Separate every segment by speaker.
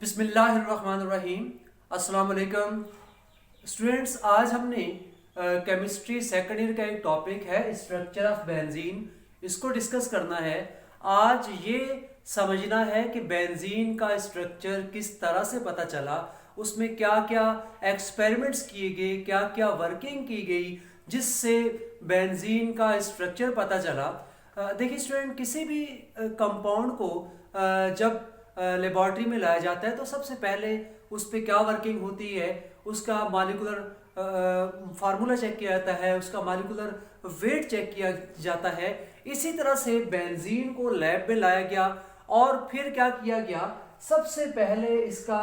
Speaker 1: बिस्मिल्लाहिर्रहमानिर्रहीम। अस्सलाम वालेकुम स्टूडेंट्स। आज हमने केमिस्ट्री सेकंड ईयर का एक टॉपिक है स्ट्रक्चर ऑफ बेंजीन, इसको डिस्कस करना है। आज ये समझना है कि बेंजीन का स्ट्रक्चर किस तरह से पता चला, उसमें क्या क्या एक्सपेरिमेंट्स किए गए, क्या क्या वर्किंग की गई जिससे बेंजीन का स्ट्रक्चर पता चला। देखिए स्टूडेंट, किसी भी कंपाउंड को जब लेबॉर्ट्री में लाया जाता है तो सबसे पहले उस पर क्या वर्किंग होती है, उसका मॉलिक्यूलर फार्मूला चेक किया जाता है, उसका मॉलिक्यूलर वेट चेक किया जाता है। इसी तरह से बेंजीन को लैब में लाया गया और फिर क्या किया गया, सबसे पहले इसका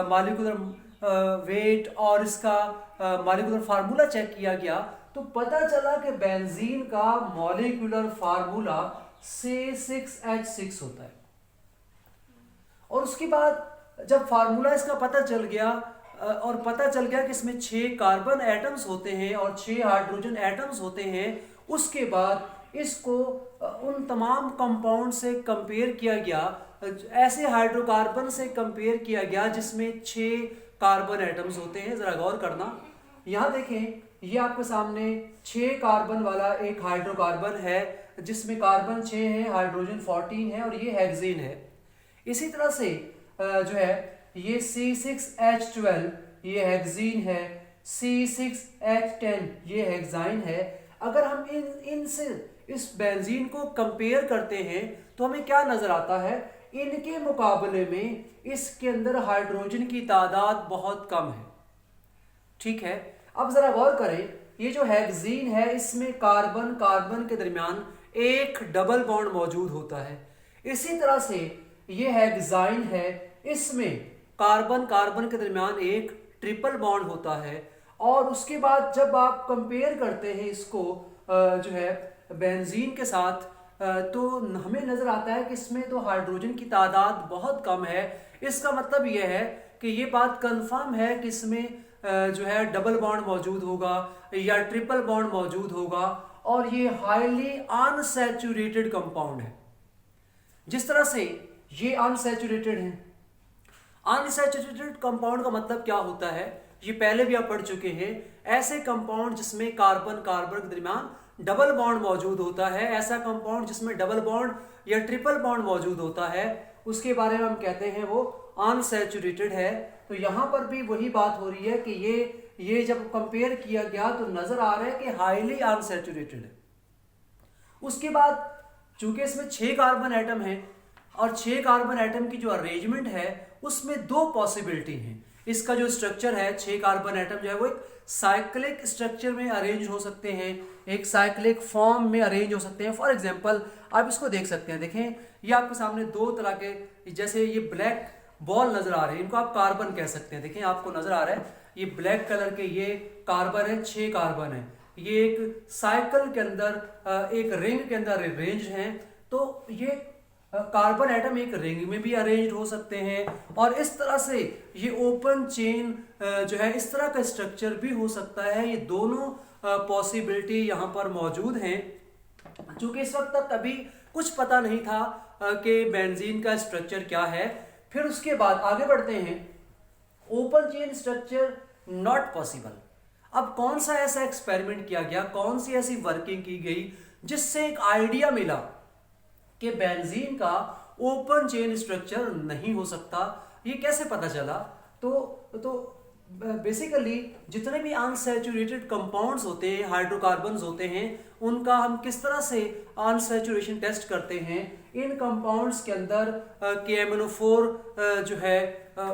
Speaker 1: मॉलिक्यूलर वेट और इसका मॉलिक्यूलर फार्मूला चेक किया गया तो पता चला कि बेंजीन का मॉलिक्यूलर फार्मूला C6H6 होता है। और उसके बाद जब फार्मूला इसका पता चल गया और पता चल गया कि इसमें 6 कार्बन एटम्स होते हैं और 6 हाइड्रोजन एटम्स होते हैं, उसके बाद इसको उन तमाम कंपाउंड से कंपेयर किया गया, ऐसे हाइड्रोकार्बन से कंपेयर किया गया जिसमें 6 कार्बन एटम्स होते हैं। जरा गौर करना, यहाँ देखें, ये आपके सामने 6 कार्बन वाला एक हाइड्रोकार्बन है जिसमें कार्बन 6 है, हाइड्रोजन 14 है और ये हेक्सेन है। इसी तरह से जो है ये C6H12 ये हेक्सेन है, C6H10 ये हेक्साइन है। अगर हम इनसे इस बेंजीन को कंपेयर करते हैं तो हमें क्या नजर आता है, इनके मुकाबले में इसके अंदर हाइड्रोजन की तादाद बहुत कम है। ठीक है, अब जरा गौर करें, ये जो हेक्सेन है इसमें कार्बन कार्बन के दरमियान एक डबल बॉन्ड मौजूद होता है। इसी तरह से ये हेक्साइन है, इसमें कार्बन कार्बन के दरमियान एक ट्रिपल बॉन्ड होता है। और उसके बाद जब आप कंपेयर करते हैं इसको जो है बेंजीन के साथ तो हमें नजर आता है कि इसमें तो हाइड्रोजन की तादाद बहुत कम है। इसका मतलब यह है कि ये बात कंफर्म है कि इसमें जो है डबल बॉन्ड मौजूद होगा या ट्रिपल बॉन्ड मौजूद होगा और ये हाईली अनसैचुरेटेड कंपाउंड है। जिस तरह से ये अनसैचुरेटेड है, अनसैचुरेटेड कंपाउंड का मतलब क्या होता है, ये पहले भी आप पढ़ चुके हैं। ऐसे कंपाउंड जिसमें कार्बन कार्बन के दरमियान डबल बॉन्ड मौजूद होता है, ऐसा कंपाउंड जिसमें डबल बॉन्ड या ट्रिपल बॉन्ड मौजूद होता है, उसके बारे में हम कहते हैं वो अनसैचुरेटेड है। तो यहां पर भी वही बात हो रही है कि ये जब कंपेयर किया गया तो नजर आ रहा है कि हाईली अनसैचुरेटेड है। उसके बाद चूंकि इसमें 6 कार्बन एटम है और 6 कार्बन एटम की जो अरेंजमेंट है उसमें 2 पॉसिबिलिटी हैं। इसका जो स्ट्रक्चर है, 6 कार्बन एटम जो है वो एक साइक्लिक स्ट्रक्चर में अरेंज हो सकते हैं, एक साइक्लिक फॉर्म में अरेंज हो सकते हैं। फॉर एग्जांपल आप इसको देख सकते हैं, देखें ये आपके सामने 2 तरह के, जैसे ये ब्लैक बॉल नजर आ रहे हैं, इनको आप कार्बन कह सकते हैं। देखें आपको नजर आ रहा है ये ब्लैक कलर के ये कार्बन है, 6 कार्बन है, ये एक साइकिल के अंदर एक रिंग के अंदर अरेंज हैं। तो ये कार्बन एटम एक रिंग में भी अरेंज हो सकते हैं और इस तरह से ये ओपन चेन जो है इस तरह का स्ट्रक्चर भी हो सकता है। ये दोनों पॉसिबिलिटी यहाँ पर मौजूद हैं। चूंकि इस वक्त तक अभी कुछ पता नहीं था कि बेंजीन का स्ट्रक्चर क्या है। फिर उसके बाद आगे बढ़ते हैं, open chain structure not possible. अब कौन सा ऐसा एक्सपेरिमेंट किया गया, कौन सी ऐसी वर्किंग की गई जिससे एक आइडिया मिला कि बेंजीन का ओपन चेन स्ट्रक्चर नहीं हो सकता। ये कैसे पता चला? तो बेसिकली जितने भी अनसैचुरेटेड कंपाउंड्स होते हैं, हाइड्रोकार्बन्स होते हैं, उनका हम किस तरह से अनसैचुरेशन टेस्ट करते हैं। इन कंपाउंड्स के अंदर KMnO4 जो है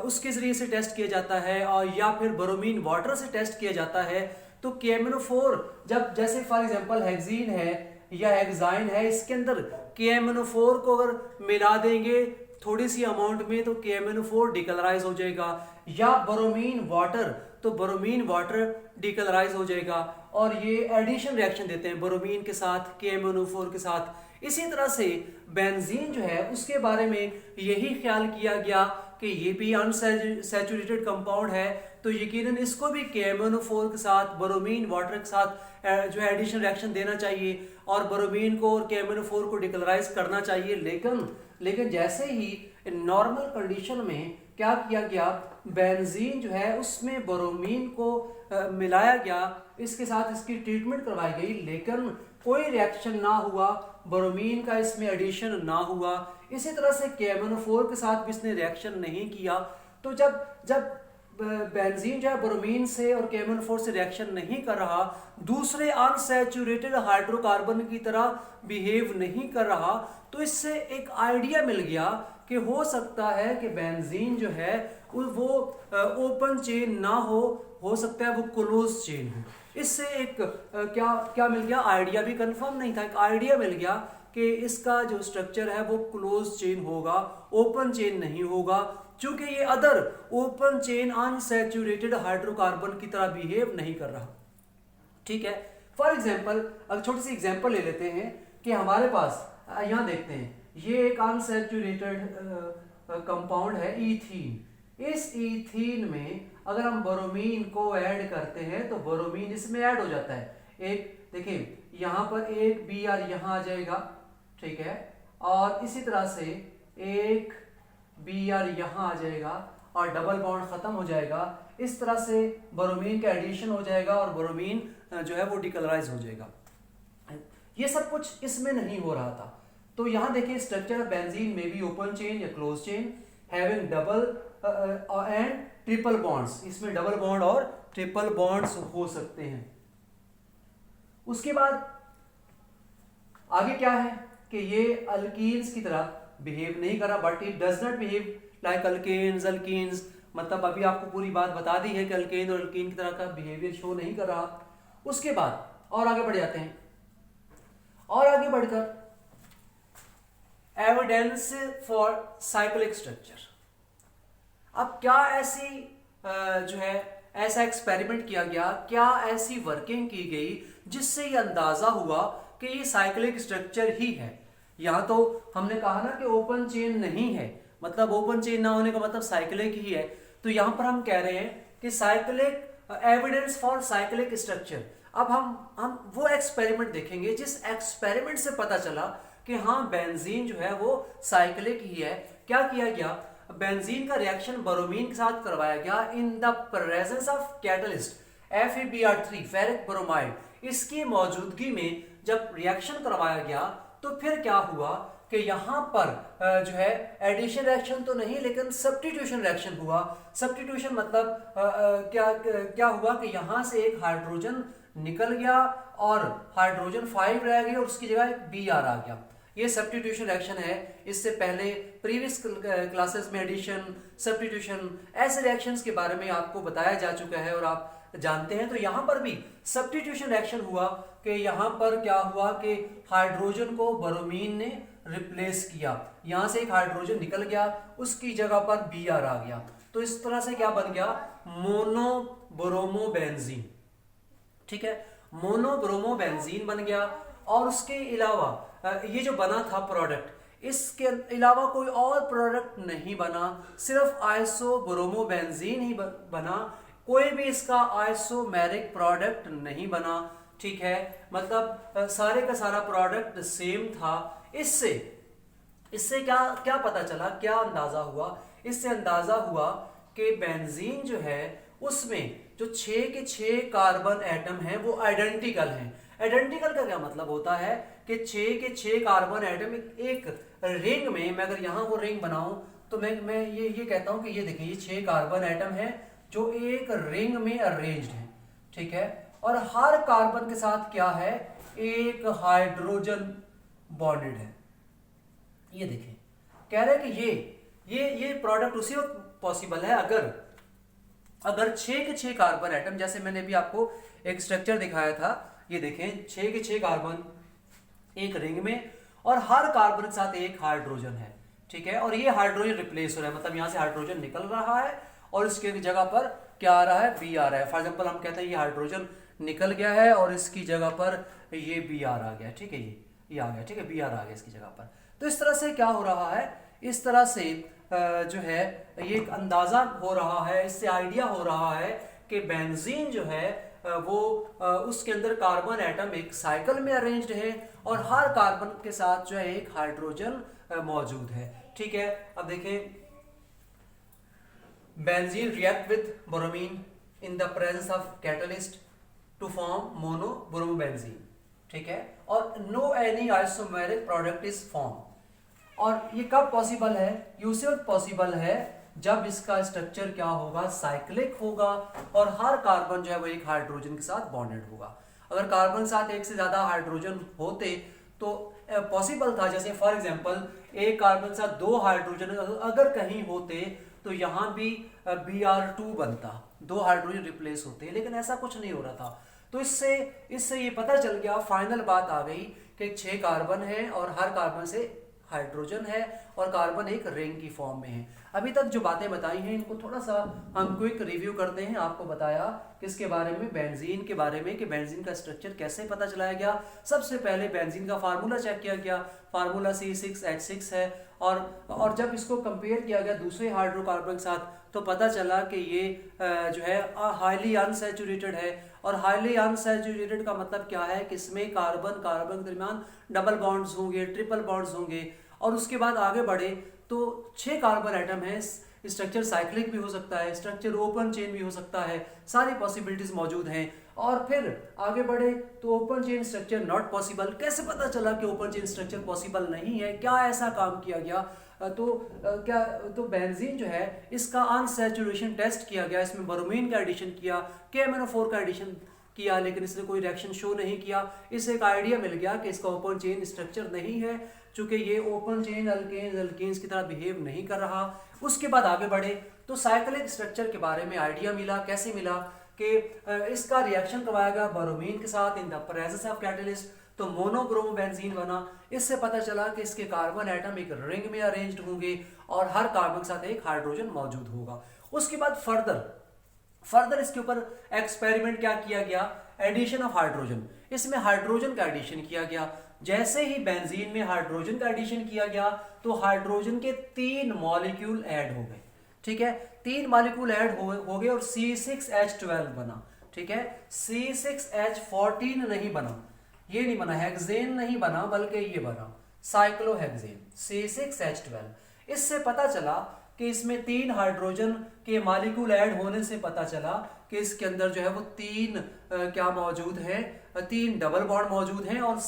Speaker 1: उसके जरिए से टेस्ट किया जाता है और या फिर ब्रोमीन वाटर से टेस्ट किया जाता है। तो KMnO4 जब, जैसे फॉर एग्जांपल हेक्सेन है या हेक्साइन है, इसके अंदर KMnO4 को अगर मिला देंगे थोड़ी सी अमाउंट में तो KMnO4 डिकलराइज हो जाएगा, या ब्रोमीन वाटर तो ब्रोमीन वाटर डिकलराइज हो जाएगा और ये एडिशन रिएक्शन देते हैं ब्रोमीन के साथ KMnO4 के साथ। इसी तरह से बेंजीन जो है उसके बारे में यही ख्याल किया गया कि ये भी अनसैचुरेटेड कंपाउंड है, तो यकीनन इसको भी KMnO4 के साथ ब्रोमीन वाटर के साथ जो है एडिशन रिएक्शन देना चाहिए और ब्रोमीन को और KMnO4 को डिकलराइज करना चाहिए। लेकिन जैसे ही नॉर्मल कंडीशन में क्या किया गया, बेंजीन जो है उसमें ब्रोमीन को मिलाया गया, इसके साथ इसकी ट्रीटमेंट करवाई गई, लेकिन कोई रिएक्शन ना हुआ, ब्रोमीन का इसमें एडिशन ना हुआ। इसी तरह से KMnO4 के साथ भी इसने रिएक्शन नहीं किया। तो जब जब बेंजीन जो है ब्रोमीन से और KMnO4 से रिएक्शन नहीं कर रहा, दूसरे अनसैचुरेटेड हाइड्रोकार्बन की तरह बिहेव नहीं कर रहा, तो इससे एक आइडिया मिल गया कि हो सकता है कि बेंजीन जो है वो ओपन चेन ना हो सकता है वो क्लोज चेन हो। इससे एक क्या क्या मिल गया, आइडिया भी कंफर्म नहीं था, एक आइडिया मिल गया कि इसका जो स्ट्रक्चर है वो क्लोज चेन होगा, ओपन चेन नहीं होगा, क्योंकि ये other open chain unsaturated hydrocarbon की तरह बिहेव नहीं कर रहा। ठीक है, फॉर एग्जांपल अब छोटी सी एग्जांपल ले लेते हैं कि हमारे पास यहाँ देखते हैं, ये एक अनसैचुरेटेड कंपाउंड है ईथीन। इस ईथीन में अगर हम ब्रोमीन को ऐड करते हैं तो ब्रोमीन इसमें ऐड हो जाता है। एक देखिए यहाँ पर एक Br यहाँ आ जाएगा, ठीक है, और इसी तरह से एक Br यहाँ आ जाएगा और डबल बॉन्ड खत्म हो जाएगा। इस तरह से ब्रोमीन का एडिशन हो जाएगा और ब्रोमीन जो है वो डिकलराइज हो जाएगा। ये सब कुछ इसमें नहीं हो रहा था। तो यहाँ देखिए स्ट्रक्चर ऑफ बेंजीन में भी ओपन चेन या close chain having double and triple bonds, इसमें डबल बॉन्ड और ट्रिपल बॉन्ड्स हो सकते हैं। उसके बाद आगे क्या है कि ये अल्कीन्स की तरह बिहेव नहीं कर रहा, but it does not behave like alkanes alkenes, मतलब अभी आपको पूरी बात बता दी है कि अल्केन और अल्कीन की तरह का बिहेवियर शो नहीं कर रहा। उसके बाद और आगे बढ़ जाते हैं, और आगे बढ़कर एविडेंस फॉर साइक्लिक स्ट्रक्चर। अब क्या ऐसी जो है ऐसा एक्सपेरिमेंट किया गया, क्या ऐसी वर्किंग की गई जिससे ये अंदाजा हुआ कि ये साइक्लिक स्ट्रक्चर ही है। यहाँ तो हमने कहा ना कि ओपन चेन नहीं है, मतलब ओपन चेन ना होने का मतलब साइक्लिक ही है। तो यहाँ पर हम कह रहे हैं कि cyclic evidence for cyclic structure. अब हम वो एक्सपेरिमेंट देखेंगे जिस एक्सपेरिमेंट से पता चला कि हाँ बेंजीन जो है वो साइक्लिक ही है। क्या किया गया, बेंजीन का रिएक्शन ब्रोमीन के साथ करवाया गया इन the presence of catalyst FeBr3 ferric bromide. इसकी मौजूदगी में जब रिएक्शन करवाया गया तो फिर क्या हुआ कि यहाँ पर जो है एडिशन रिएक्शन तो नहीं लेकिन सब्स्टिट्यूशन रिएक्शन हुआ। सब्स्टिट्यूशन मतलब क्या हुआ कि यहाँ से एक हाइड्रोजन निकल गया और हाइड्रोजन 5 रह गई और उसकी जगह एक Br आ गया। ये सब्स्टिट्यूशन रिएक्शन है। इससे पहले प्रीवियस क्लासेस में एडिशन, सब्स्टिट्यूशन, ऐसे रिएक्शंस के बारे में आपको बताया जा चुका है और आप जानते हैं। तो यहाँ पर भी सब्स्टिट्यूशन रिएक्शन हुआ कि यहाँ पर क्या हुआ कि हाइड्रोजन को ब्रोमीन ने रिप्लेस किया, यहाँ से एक हाइड्रोजन निकल गया, उसकी जगह पर Br आ गया। तो इस तरह से क्या बन गया, मोनोब्रोमोबेंजीन। ठीक है, मोनोब्रोमोबेंजीन बन गया। और उसके अलावा ये जो बना था प्रोडक्ट, इसके अलावा कोई और प्रोडक्ट नहीं बना, सिर्फ आइसोब्रोमोबेंजीन ही बना, कोई भी इसका आइसोमेरिक प्रोडक्ट नहीं बना। ठीक है, मतलब सारे का सारा प्रोडक्ट सेम था। इससे क्या पता चला, क्या अंदाजा हुआ, इससे अंदाजा हुआ कि बेंजीन जो है उसमें जो 6 के 6 कार्बन एटम हैं वो आइडेंटिकल हैं। आइडेंटिकल का क्या मतलब होता है कि 6 के 6 कार्बन एटम एक रिंग में, मैं अगर यहाँ वो रिंग बनाऊं तो मैं ये कहता हूं कि ये देखिए ये 6 कार्बन एटम है जो एक रिंग में अरेंज्ड है। ठीक है, और हर कार्बन के साथ क्या है, एक हाइड्रोजन बॉन्डेड है। ये देखिए कह रहे हैं कि ये प्रोडक्ट उसी वक्त पॉसिबल है अगर 6 के 6 कार्बन एटम, जैसे मैंने भी आपको एक स्ट्रक्चर दिखाया था, ये देखें 6 के 6 कार्बन एक रिंग में और हर कार्बन के साथ एक हाइड्रोजन है। ठीक है, और ये हाइड्रोजन रिप्लेस हो रहा है, मतलब यहां से हाइड्रोजन निकल रहा है और इसके जगह पर क्या आ रहा है, Br आ रहा है। फॉर एग्जांपल हम कहते हैं ये हाइड्रोजन निकल गया है और इसकी जगह पर ये Br आ गया। ठीक है, ये आ गया, ठीक है, Br आ गया इसकी जगह पर। तो इस तरह से क्या हो रहा है, इस तरह से जो है ये एक अंदाजा हो रहा है, इससे आइडिया हो रहा है कि बेंजीन जो है वो उसके अंदर कार्बन एटम एक साइकिल में अरेंज्ड है और हर कार्बन के साथ जो है एक हाइड्रोजन मौजूद है। ठीक है, अब देखें benzene react with bromine in the presence of catalyst to form monobromobenzene, ठीक है, और no any isomeric product is form. और ये कब पॉसिबल है? ये उसी वक्त पॉसिबल है जब इसका स्ट्रक्चर क्या होगा, साइक्लिक होगा, और हर कार्बन जो है वो एक हाइड्रोजन के साथ बॉन्डेड होगा। अगर कार्बन साथ एक से ज्यादा हाइड्रोजन होते तो पॉसिबल था, जैसे फॉर एग्जांपल एक कार्बन साथ 2 हाइड्रोजन अगर कहीं होते तो यहाँ भी Br2 बनता, 2 हाइड्रोजन रिप्लेस होते, लेकिन ऐसा कुछ नहीं हो रहा था। तो इससे ये पता चल गया, फाइनल बात आ गई कि 6 कार्बन है और हर कार्बन से हाइड्रोजन है और कार्बन एक रिंग की फॉर्म में है। अभी तक जो बातें बताई हैं इनको थोड़ा सा हम क्विक रिव्यू करते हैं। आपको बताया किसके बारे में, बेंजीन के बारे में, कि बेंजीन का स्ट्रक्चर कैसे पता चलाया गया। सबसे पहले बेंजीन का फार्मूला चेक किया गया, फार्मूला C6H6 है, और जब इसको कंपेयर किया गया दूसरे हाइड्रोकार्बन के साथ तो पता चला कि ये जो है हाईली अनसैचुरेटेड है। और हाईली अनसैचुरेटेड का मतलब क्या है कि इसमें कार्बन कार्बन के दरमियान डबल बॉन्ड्स होंगे, ट्रिपल बॉन्ड्स होंगे। और उसके बाद आगे बढ़े तो 6 कार्बन एटम है, स्ट्रक्चर साइक्लिक भी हो सकता है, स्ट्रक्चर ओपन चेन भी हो सकता है, सारी पॉसिबिलिटीज मौजूद हैं। और फिर आगे बढ़े तो open chain structure not possible. कैसे पता चला कि ओपन चेन स्ट्रक्चर पॉसिबल नहीं है? क्या ऐसा काम किया गया? तो बेंजीन जो है इसका अनसैचुरेशन टेस्ट किया गया, इसमें बोरोमीन का एडिशन किया, KMnO4 का एडिशन किया, लेकिन इसने कोई रिएक्शन शो नहीं किया। इससे एक आइडिया मिल गया कि इसका ओपन चेन स्ट्रक्चर नहीं है, चूंकि ये ओपन चेन अल्केन्स की तरह बिहेव नहीं कर रहा। उसके बाद आगे बढ़े तो साइक्लिक स्ट्रक्चर के बारे में आइडिया मिला। कैसे मिला कि इसका रिएक्शन करवाया गया बोरोमीन के साथ इन द प्रेजेंस ऑफ कैटलिस्ट, तो मोनोब्रोमोबेंजीन बना। इससे पता चला कि इसके कार्बन एटम एक रिंग में अरेंज्ड होंगे और हर कार्बन के साथ एक हाइड्रोजन मौजूद होगा। उसके बाद फर्दर इसके ऊपर एक्सपेरिमेंट क्या किया गया, एडिशन ऑफ हाइड्रोजन। इसमें हाइड्रोजन का एडिशन किया गया। जैसे ही बेंजीन में हाइड्रोजन का एडिशन किया गया तो हाइड्रोजन के 3 मॉलिक्यूल ऐड हो गए, ठीक है, 3 मॉलिक्यूल ऐड हो गए और C6H12 बना, ठीक है। C6H14 नहीं बना, ये नहीं बना, हेक्सेन नहीं बना, बल्कि ये बना साइक्लोहेक्सेन C6H12। इससे पता चला कि इसमें 3 हाइड्रोजन के मॉलिक्यूल ऐड होने से पता चला कि इसके अंदर जो है वो 3 क्या मौजूद है, 3 डबल बॉन्ड मौजूद हैं। और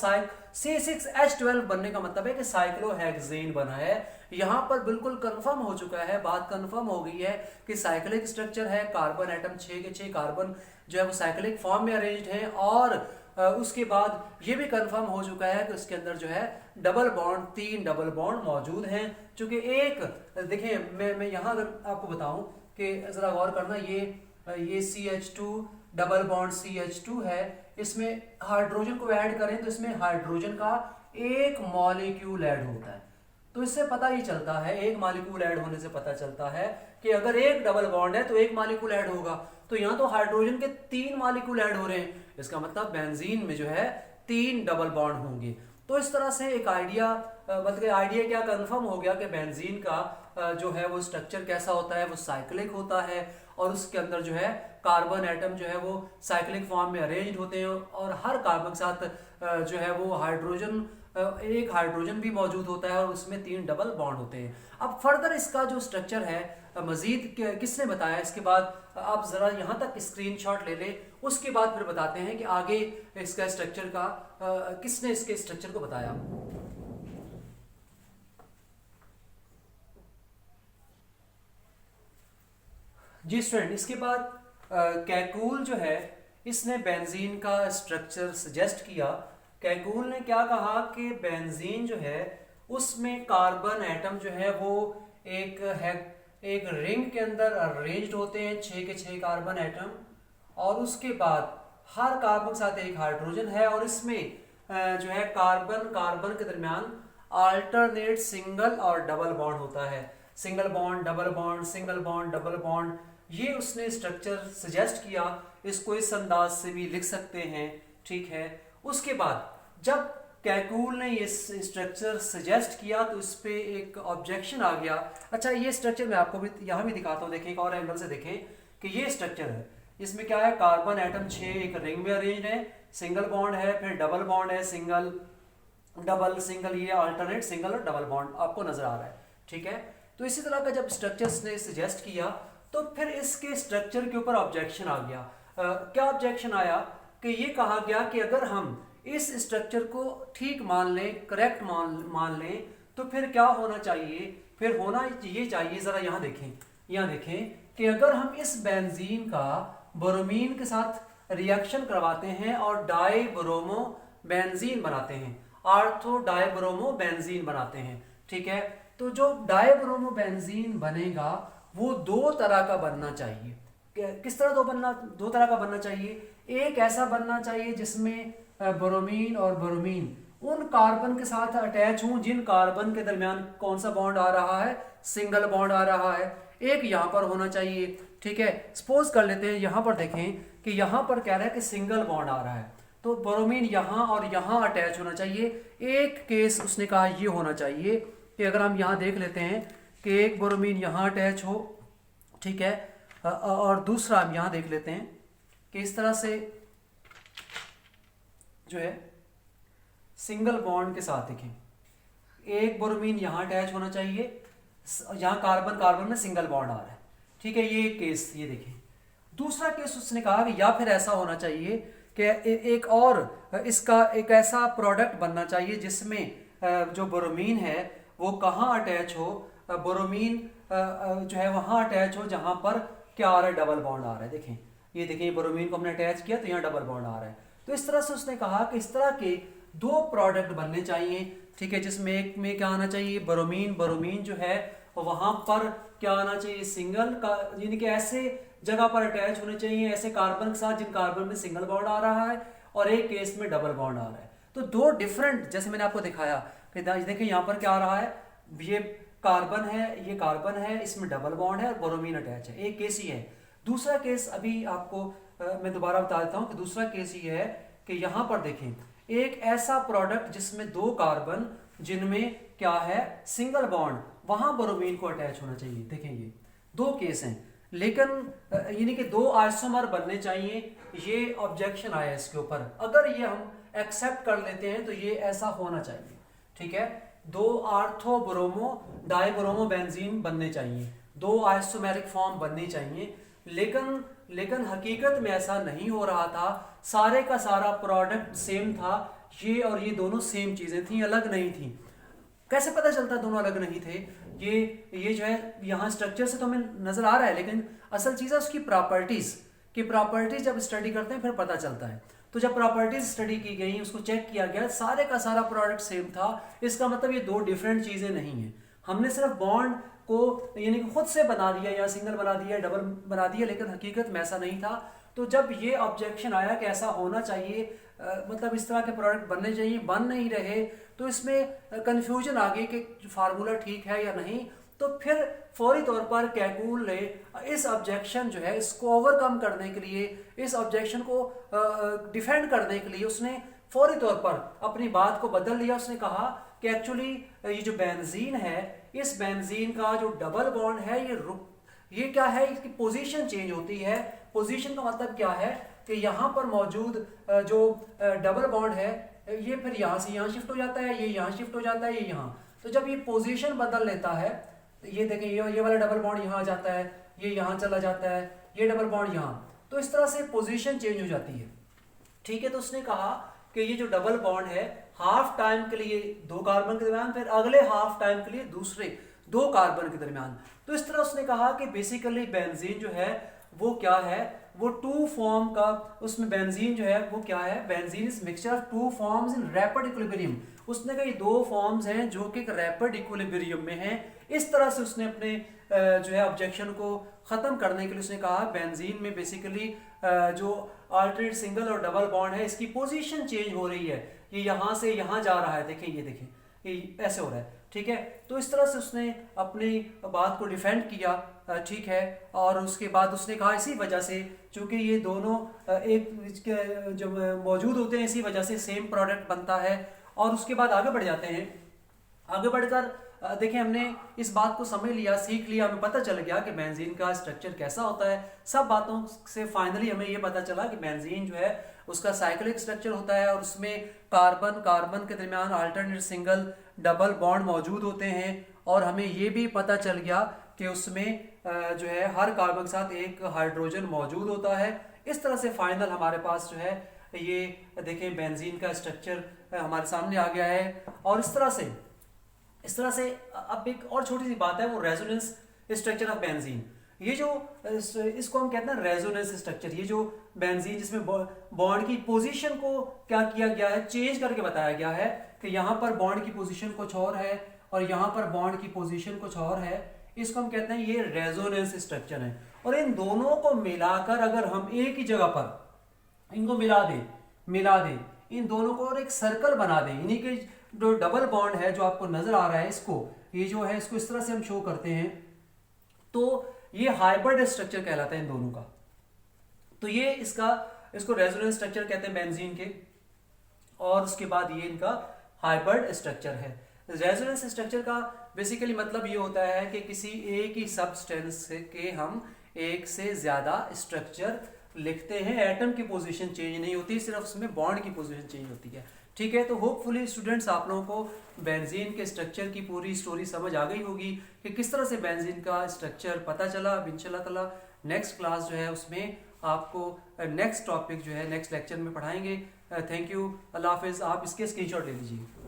Speaker 1: C6H12 बनने का मतलब है कि साइक्लोहेक्सेन बना है। यहाँ पर बिल्कुल कंफर्म हो चुका है, बात कंफर्म हो गई है कि साइक्लिक स्ट्रक्चर है, कार्बन एटम 6 के 6 कार्बन जो है वो साइक्लिक फॉर्म में अरेंज्ड हैं। और उसके बाद ये भी कंफर्म हो चुका है कि उसके अंदर जो है डबल बॉन्ड, 3 डबल बॉन्ड मौजूद हैं। चूंकि एक देखिए मैं यहाँ अगर आपको बताऊं कि जरा गौर करना, ये CH2 डबल बॉन्ड CH2 है, इसमें हाइड्रोजन को ऐड करें तो इसमें हाइड्रोजन का एक मॉलिक्यूल ऐड होता है। तो इससे पता ही चलता है, एक मॉलिक्यूल ऐड होने से पता चलता है कि अगर एक डबल बॉन्ड है तो एक मॉलिक्यूल ऐड होगा। तो यहाँ तो हाइड्रोजन के 3 मॉलिक्यूल ऐड हो रहे हैं, इसका मतलब बेंजीन में जो है 3 डबल बॉन्ड होंगे। तो इस तरह से एक मतलब आइडिया क्या कंफर्म हो गया कि बेंजीन का जो है वो स्ट्रक्चर कैसा होता है, वो साइक्लिक होता है और उसके अंदर जो है कार्बन एटम जो है वो साइक्लिक फॉर्म में अरेंज्ड होते हैं और हर कार्बन के साथ जो है वो हाइड्रोजन, एक हाइड्रोजन भी मौजूद होता है और उसमें 3 डबल बॉन्ड होते हैं। अब फर्दर इसका जो स्ट्रक्चर है मजीद किसने बताया, इसके बाद आप जरा यहाँ तक स्क्रीनशॉट ले ले, उसके बाद फिर बताते हैं कि आगे इसका स्ट्रक्चर का किसने इसके स्ट्रक्चर को बताया। जी स्टूडेंट, इसके बाद कैकूल जो है इसने बेंजीन का स्ट्रक्चर सजेस्ट किया। कैकूल ने क्या कहा कि बेंजीन जो है उसमें कार्बन एटम जो है वो एक रिंग के अंदर अरेंज्ड होते हैं, 6 के 6 कार्बन एटम, और उसके बाद हर कार्बन के साथ एक हाइड्रोजन है और इसमें जो है कार्बन कार्बन के दरमियान अल्टरनेट सिंगल और डबल बॉन्ड होता है, single bond double bond, single bond double bond. ये उसने स्ट्रक्चर सजेस्ट किया, इसको इस अंदाज से भी लिख सकते हैं, ठीक है। उसके बाद जब कैकूल ने ये स्ट्रक्चर सजेस्ट किया तो इस पे एक ऑब्जेक्शन आ गया। अच्छा, ये स्ट्रक्चर मैं आपको भी यहाँ भी दिखाता हूँ, देखें एक और एंगल से देखें कि ये स्ट्रक्चर है, इसमें क्या है, कार्बन एटम 6 एक रिंग में अरेंज्ड है, सिंगल बॉन्ड है, फिर डबल बॉन्ड है, सिंगल डबल सिंगल, ये अल्टरनेट सिंगल और डबल बॉन्ड आपको नजर आ रहा है, ठीक है। तो इसी तरह का जब स्ट्रक्चर्स ने सजेस्ट किया तो फिर इसके स्ट्रक्चर के ऊपर ऑब्जेक्शन आ गया। क्या ऑब्जेक्शन आया कि ये कहा गया कि अगर हम इस स्ट्रक्चर को ठीक मान लें, करेक्ट मान लें, तो फिर क्या होना चाहिए, फिर होना ये चाहिए, ज़रा यहाँ देखें कि अगर हम इस बेंजीन का ब्रोमीन के साथ रिएक्शन करवाते हैं और डाईब्रोमो बेंजीन बनाते हैं, आर्थो डाईब्रोमो बेंजीन बनाते हैं, ठीक है, तो जो डाईब्रोमो बेंजीन बनेगा वो दो तरह का बनना चाहिए। किस तरह दो तरह का बनना चाहिए? एक ऐसा बनना चाहिए जिसमें ब्रोमीन और ब्रोमीन उन कार्बन के साथ अटैच हों जिन कार्बन के दरमियान कौन सा बॉन्ड आ रहा है, सिंगल बॉन्ड आ रहा है। एक यहाँ पर होना चाहिए, ठीक है। सपोज कर लेते हैं यहाँ पर देखें कि यहाँ पर कह रहा है कि सिंगल बॉन्ड आ रहा है, तो ब्रोमीन यहाँ और यहाँ अटैच होना चाहिए। एक केस उसने कहा ये होना चाहिए कि अगर हम यहाँ देख लेते हैं कि एक ब्रोमीन यहाँ अटैच हो, ठीक है, और दूसरा हम यहाँ देख लेते हैं कि इस तरह से जो है सिंगल बॉन्ड के साथ देखें एक ब्रोमीन यहाँ अटैच होना चाहिए, यहाँ कार्बन कार्बन में सिंगल बॉन्ड आ रहा है, ठीक है, ये एक केस ये देखें। दूसरा केस उसने कहा कि या फिर ऐसा होना चाहिए कि एक और इसका एक ऐसा प्रोडक्ट बनना चाहिए जिसमें जो ब्रोमीन है वो कहाँ अटैच हो, ब्रोमीन जो है वहाँ अटैच हो जहाँ पर क्या आ रहा है, डबल बॉन्ड आ रहा है। देखें ये देखें, ब्रोमीन को हमने अटैच किया तो यहाँ डबल बॉन्ड आ रहा है। तो इस तरह से उसने कहा कि इस तरह के दो प्रोडक्ट बनने चाहिए, ठीक है, जिसमें एक में क्या आना चाहिए, ब्रोमीन जो है वहां पर क्या आना चाहिए, सिंगल का, यानी कि ऐसे जगह पर अटैच होने चाहिए ऐसे कार्बन के साथ जिन कार्बन में सिंगल बॉन्ड आ रहा है और एक केस में डबल बॉन्ड आ रहा है। तो दो डिफरेंट, जैसे मैंने आपको दिखाया कि देखिए यहाँ पर क्या आ रहा है, ये कार्बन है, इसमें डबल बॉन्ड है और ब्रोमीन अटैच है, एक केस ही है। दूसरा केस अभी आपको मैं दोबारा बता देता हूँ कि दूसरा केस ये है कि यहाँ पर देखें एक ऐसा प्रोडक्ट जिसमें दो कार्बन जिनमें क्या है, सिंगल बॉन्ड, वहां ब्रोमीन को अटैच होना चाहिए। देखें ये दो केस हैं, लेकिन यानी कि दो आइसोमर बनने चाहिए, ये ऑब्जेक्शन आया इसके ऊपर। अगर ये हम एक्सेप्ट कर लेते हैं तो ये ऐसा होना चाहिए, ठीक है, दो आर्थो ब्रोमो डाईब्रोमो बेंजीन बनने चाहिए, दो आइसोमेरिक फॉर्म बननी चाहिए, लेकिन हकीकत में ऐसा नहीं हो रहा था। सारे का सारा प्रोडक्ट सेम था, ये और ये दोनों सेम चीजें थी, अलग नहीं थी। कैसे पता चलता दोनों अलग नहीं थे? ये जो है यहाँ स्ट्रक्चर से तो हमें नजर आ रहा है, लेकिन असल चीज है उसकी प्रॉपर्टीज जब स्टडी करते हैं फिर पता चलता है। तो जब प्रॉपर्टीज स्टडी की गई, उसको चेक किया गया, सारे का सारा प्रोडक्ट सेम था, इसका मतलब ये दो डिफरेंट चीजें नहीं है। हमने सिर्फ बॉन्ड को यानी कि खुद से बना दिया या सिंगल बना दिया या डबल बना दिया, लेकिन हकीकत में ऐसा नहीं था। तो जब ये ऑब्जेक्शन आया कि ऐसा होना चाहिए, मतलब इस तरह के प्रोडक्ट बनने चाहिए, बन नहीं रहे, तो इसमें कंफ्यूजन आ गई कि फार्मूला ठीक है या नहीं। तो फिर फौरी तौर पर कैकुल ने इस ऑब्जेक्शन जो है इसको ओवरकम करने के लिए, इस ऑब्जेक्शन को डिफेंड करने के लिए उसने फौरी तौर पर अपनी बात को बदल लिया। उसने कहा कि एक्चुअली ये जो बेंजीन है, इस बेंजीन का जो डबल बॉन्ड है ये क्या है, इसकी पोजीशन चेंज होती है। पोजीशन का मतलब क्या है कि यहाँ पर मौजूद जो डबल बॉन्ड है ये फिर यहाँ से यहाँ शिफ्ट हो जाता है, ये यहाँ शिफ्ट हो जाता है, ये यहाँ। तो जब ये पोजीशन बदल लेता है, ये देखें ये वाला डबल बॉन्ड यहाँ आ जाता है, ये यहाँ चला जाता है, ये डबल बॉन्ड यहाँ, तो इस तरह से पोजीशन चेंज हो जाती है, ठीक है। तो उसने कहा कि ये जो डबल बॉन्ड है हाफ टाइम के लिए दो कार्बन के दरमियान, फिर अगले हाफ टाइम के लिए दूसरे दो कार्बन के दरमियान। तो इस तरह उसने कहा कि बेसिकली बेंजीन जो है वो क्या है, वो टू फॉर्म का, उसमें बेंजीन जो है वो क्या है, benzene is mixture of two forms in rapid equilibrium. उसने कहा ये दो फॉर्म्स हैं जो कि एक रैपिड इक्विलिब्रियम में हैं। इस तरह से उसने अपने जो है ऑब्जेक्शन को ख़त्म करने के लिए उसने कहा बेंजीन में बेसिकली जो अल्टरनेट सिंगल और डबल बॉन्ड है इसकी पोजीशन चेंज हो रही है, ये यहाँ से यहाँ जा रहा है, देखें ये देखें ये ऐसे हो रहा है, ठीक है। तो इस तरह से उसने अपनी बात को डिफेंड किया, ठीक है। और उसके बाद उसने कहा इसी वजह से चूंकि ये दोनों एक जो मौजूद होते हैं इसी वजह से सेम प्रोडक्ट बनता है। और उसके बाद आगे बढ़ जाते हैं। आगे बढ़कर देखिए हमने इस बात को समझ लिया, सीख लिया, हमें पता चल गया कि बेंजीन का स्ट्रक्चर कैसा होता है। सब बातों से फाइनली हमें ये पता चला कि बेंजीन जो है उसका साइक्लिक स्ट्रक्चर होता है और उसमें कार्बन कार्बन के दरमियान अल्टरनेट सिंगल डबल बॉन्ड मौजूद होते हैं। और हमें ये भी पता चल गया कि उसमें जो है हर कार्बन के साथ एक हाइड्रोजन मौजूद होता है। इस तरह से फाइनल हमारे पास जो है ये देखें बेंजीन का स्ट्रक्चर हमारे सामने आ गया है। और इस तरह से अब एक और छोटी सी बात है, वो रेजोनेंस स्ट्रक्चर ऑफ बेंजीन। ये जो इसको हम कहते हैं रेजोनेंस स्ट्रक्चर, ये जो बेंजीन जिसमें बॉन्ड की पोजीशन को क्या किया गया है, चेंज करके बताया गया है कि यहाँ पर बॉन्ड की पोजीशन कुछ और है और यहाँ पर बॉन्ड की पोजीशन कुछ और है, इसको हम कहते हैं ये रेजोनेंस स्ट्रक्चर है। और इन दोनों को मिलाकर अगर हम एक ही जगह पर इनको मिला दें इन दोनों को और एक सर्कल बना दें, इन्हीं के जो डबल बॉन्ड है जो आपको नजर आ रहा है, इसको ये जो है इसको इस तरह से हम शो करते हैं, तो ये हाइब्रिड स्ट्रक्चर कहलाता है इन दोनों का। तो ये इसको रेजोनेंस स्ट्रक्चर कहते हैं बेंजीन के, और उसके बाद ये इनका हाइब्रिड स्ट्रक्चर है। रेजोनेंस स्ट्रक्चर का बेसिकली मतलब ये होता है कि किसी एक ही सब्सटेंस के हम एक से ज्यादा स्ट्रक्चर लिखते हैं, एटम की पोजीशन चेंज नहीं होती, सिर्फ उसमें बॉन्ड की पोजीशन चेंज होती है। ठीक है, तो होपफुली स्टूडेंट्स आप लोगों को बेंजीन के स्ट्रक्चर की पूरी स्टोरी समझ आ गई होगी कि किस तरह से बेंजीन का स्ट्रक्चर पता चला। अब इंशाल्लाह ताला नेक्स्ट क्लास जो है उसमें आपको नेक्स्ट टॉपिक जो है नेक्स्ट लेक्चर में पढ़ाएंगे। थैंक यू, अल्लाह हाफिज़। आप इसके स्क्रीनशॉट ले लीजिए।